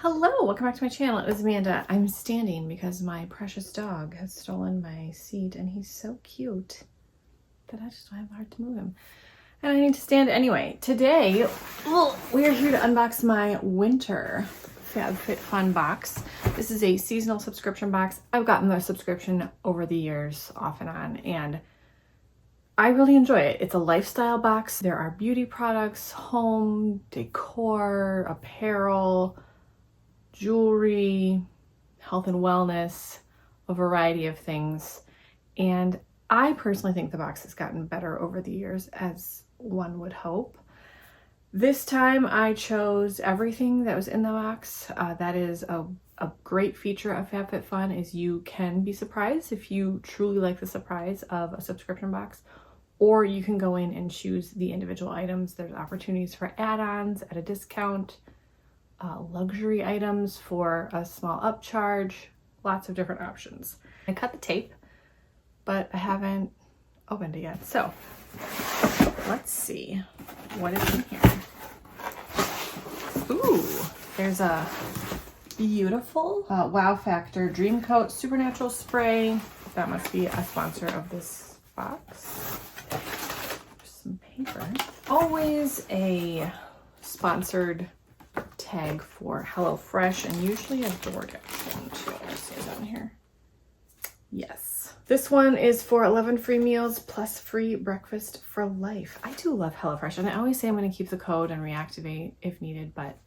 Hello, welcome back to my channel. It was Amanda. I'm standing because my precious dog has stolen my seat and he's so cute that I just have a hard to move him. And I need to stand anyway. Today, we are here to unbox my winter FabFitFun box. This is a seasonal subscription box. I've gotten the subscription over the years, off and on, and I really enjoy it. It's a lifestyle box. There are beauty products, home, decor, apparel, jewelry, health and wellness, a variety of things. And I personally think the box has gotten better over the years, as one would hope. This time I chose everything that was in the box. That is a great feature of FabFitFun, is you can be surprised if you truly like the surprise of a subscription box, or you can go in and choose the individual items. There's opportunities for add-ons at a discount, luxury items for a small upcharge, lots of different options. I cut the tape, but I haven't opened it yet. So let's see what is in here. Ooh, there's a beautiful Wow Factor Dream Coat Supernatural Spray. That must be a sponsor of this box. Some paper. Always a sponsored tag for HelloFresh, and usually a DoorDash one too. I see it on here. Yes. This one is for 11 free meals plus free breakfast for life. I do love HelloFresh, and I always say I'm going to keep the code and reactivate if needed, but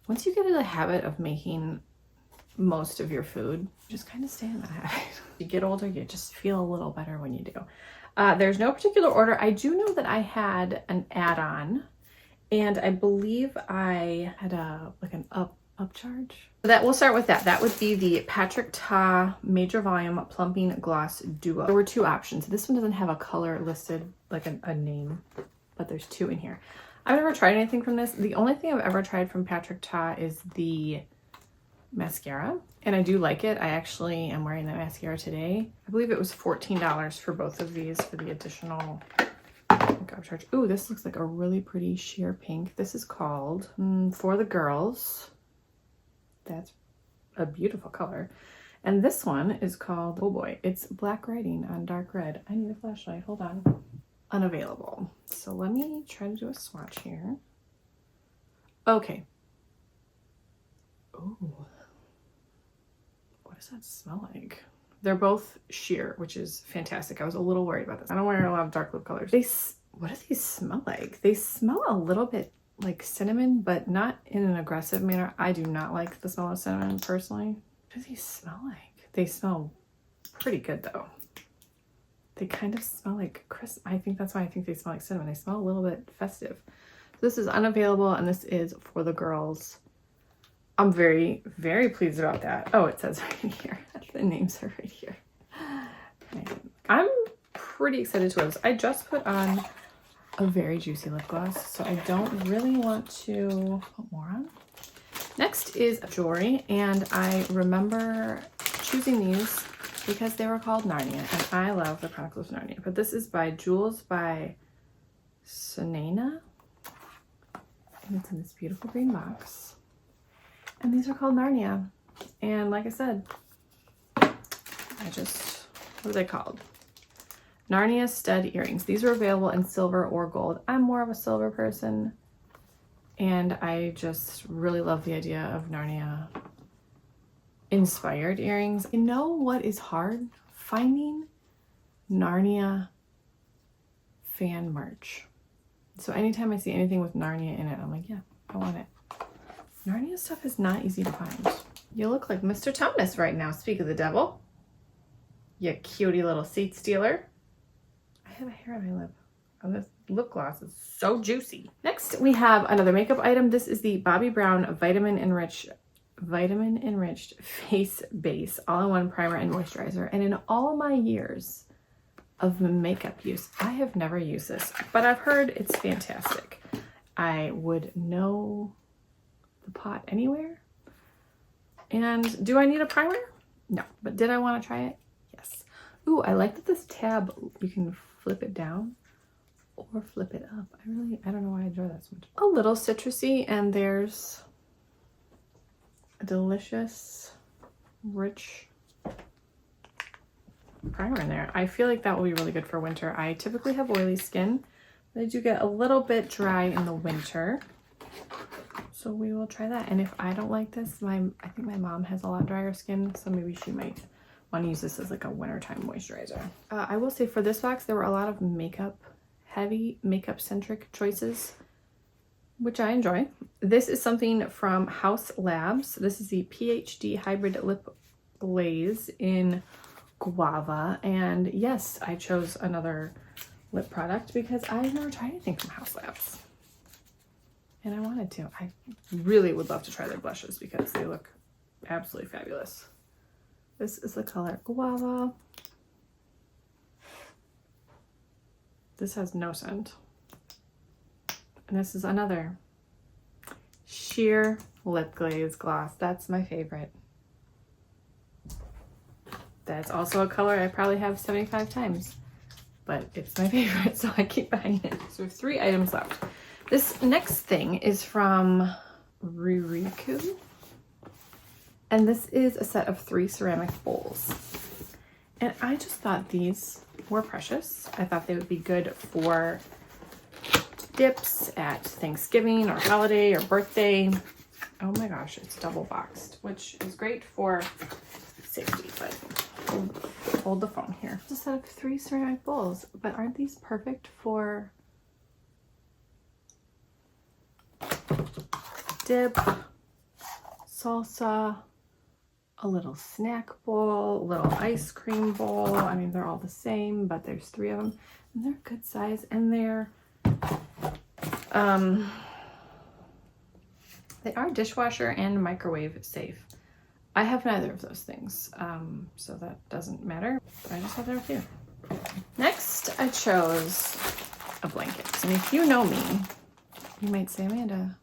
once you get in the habit of making most of your food, you just kind of stay in that habit. You get older, you just feel a little better when you do. There's no particular order. I do know that I had an add-on, and I believe I had an upcharge. So that we'll start with that. That would be the Patrick Ta Major Volume Plumping Gloss Duo. There were two options. This one doesn't have a color listed, like a name, but there's two in here. I've never tried anything from this. The only thing I've ever tried from Patrick Ta is the mascara, and I do like it. I actually am wearing that mascara today. I believe it was $14 for both of these for the additional upcharge. Ooh, this looks like a really pretty sheer pink. This is called For the Girls. That's a beautiful color. And this one is called, oh boy, it's black writing on dark red. I need a flashlight, hold on. Unavailable. So let me try to do a swatch here. Okay. Ooh. What does that smell like? They're both sheer, which is fantastic. I was a little worried about this. I don't wear a lot of dark lip colors. What do these smell like? They smell a little bit like cinnamon, but not in an aggressive manner. I do not like the smell of cinnamon personally. What do these smell like? They smell pretty good though. They kind of smell like crisp. I think that's why I think they smell like cinnamon. They smell a little bit festive. So this is unavailable, and this is For the Girls. I'm very, very pleased about that. Oh, it says right here. The names are right here. I'm pretty excited to wear this. I just put on a very juicy lip gloss, so I don't really want to put more on. Next is jewelry, and I remember choosing these because they were called Narnia, and I love the Chronicles of Narnia. But this is by Jewels by Sunaina, and it's in this beautiful green box. And these are called Narnia. And like I said, what are they called? Narnia stud earrings. These are available in silver or gold. I'm more of a silver person, and I just really love the idea of Narnia inspired earrings. You know what is hard? Finding Narnia fan merch. So anytime I see anything with Narnia in it, I'm like, yeah, I want it. Narnia stuff is not easy to find. You look like Mr. Tumnus right now, speak of the devil. You cutie little seat stealer. I have a hair on my lip. Oh, this lip gloss is so juicy. Next, we have another makeup item. This is the Bobbi Brown Vitamin Enriched Face Base All-in-One Primer and Moisturizer. And in all my years of makeup use, I have never used this, but I've heard it's fantastic. I would know the pot anywhere. And do I need a primer? No, but did I want to try it? Yes. Ooh, I like that this tab, you can flip it down or flip it up. I don't know why I enjoy that so much. A little citrusy, and there's delicious, rich primer in there. I feel like that will be really good for winter. I typically have oily skin, but I do get a little bit dry in the winter. So we will try that. And if I don't like this, I think my mom has a lot drier skin, so maybe she might want to use this as like a wintertime moisturizer. I will say for this box, there were a lot of heavy makeup centric choices, which I enjoy. This is something from House Labs. This is the PhD Hybrid Lip Glaze in Guava. And yes, I chose another lip product because I've never tried anything from House Labs. And I wanted to. I really would love to try their blushes because they look absolutely fabulous. This is the color Guava. This has no scent. And this is another sheer lip glaze gloss. That's my favorite. That's also a color I probably have 75 times, but it's my favorite, so I keep buying it. So we have 3 items left. This next thing is from Ruriku, and this is a set of 3 ceramic bowls. And I just thought these were precious. I thought they would be good for dips at Thanksgiving or holiday or birthday. Oh my gosh, it's double boxed, which is great for safety, but hold the phone here. Just a set of 3 ceramic bowls, but aren't these perfect for dip, salsa, a little snack bowl, a little ice cream bowl? I mean, they're all the same, but there's 3 of them, and they're good size, and they are dishwasher and microwave safe. I have neither of those things, so that doesn't matter, but I just thought they were cute. Next, I chose a blanket. And if you know me, you might say, Amanda,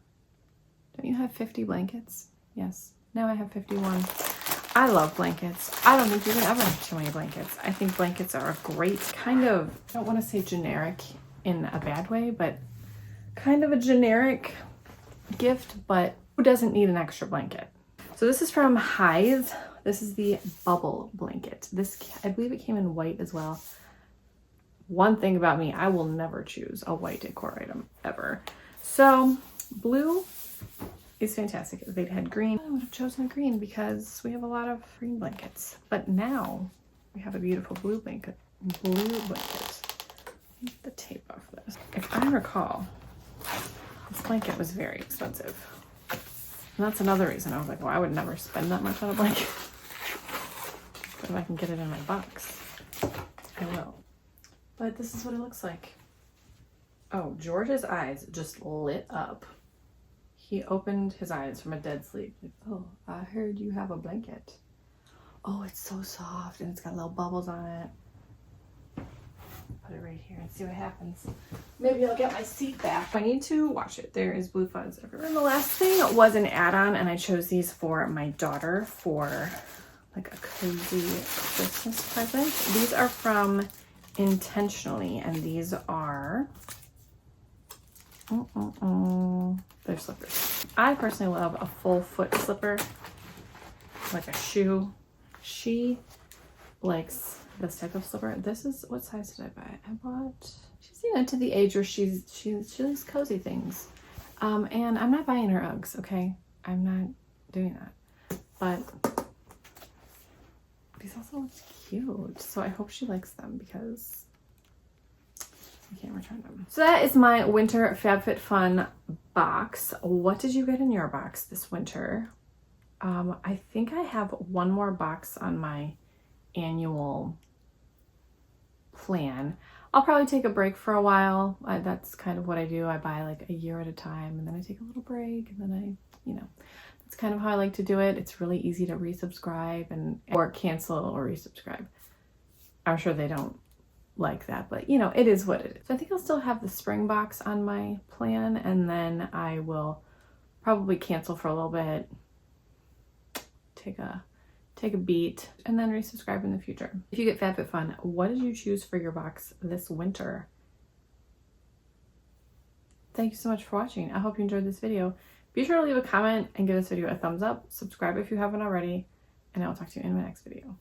don't you have 50 blankets? Yes, now I have 51. I love blankets. I don't think you can ever have too many blankets. I think blankets are a great kind of, I don't want to say generic in a bad way, but kind of a generic gift, but who doesn't need an extra blanket? So this is from Hythe. This is the bubble blanket. This, I believe it came in white as well. One thing about me, I will never choose a white decor item ever. So blue is fantastic. If they'd had green, I would have chosen a green because we have a lot of green blankets. But now we have a beautiful blue blanket. Get the tape off this. If I recall, this blanket was very expensive. And that's another reason I was like, well, I would never spend that much on a blanket. But if I can get it in my box, I will. But this is what it looks like. Oh, George's eyes just lit up. He opened his eyes from a dead sleep. Like, oh, I heard you have a blanket. Oh, it's so soft and it's got little bubbles on it. Put it right here and see what happens. Maybe I'll get my seat back. I need to wash it. There is blue fuzz everywhere. And the last thing was an add-on, and I chose these for my daughter for like a cozy Christmas present. These are from Intentionally, and these are they're slippers. I personally love a full foot slipper, like a shoe. She likes this type of slipper. This is, what size did I buy? I bought, she's to the age where she likes cozy things. And I'm not buying her Uggs, okay? I'm not doing that. But these also look cute. So I hope she likes them because I can't return them. So that is my winter FabFitFun box. What did you get in your box this winter? I think I have one more box on my annual plan. I'll probably take a break for a while. That's kind of what I do. I buy like a year at a time and then I take a little break and then that's kind of how I like to do it. It's really easy to resubscribe or cancel or resubscribe. I'm sure they don't like that, but it is what it is. So I think I'll still have the spring box on my plan, and then I will probably cancel for a little bit, take a beat, and then resubscribe in the future. If you get FabFitFun, what did you choose for your box this winter? Thank you so much for watching. I hope you enjoyed this video. Be sure to leave a comment and give this video a thumbs up. Subscribe if you haven't already, and I will talk to you in my next video.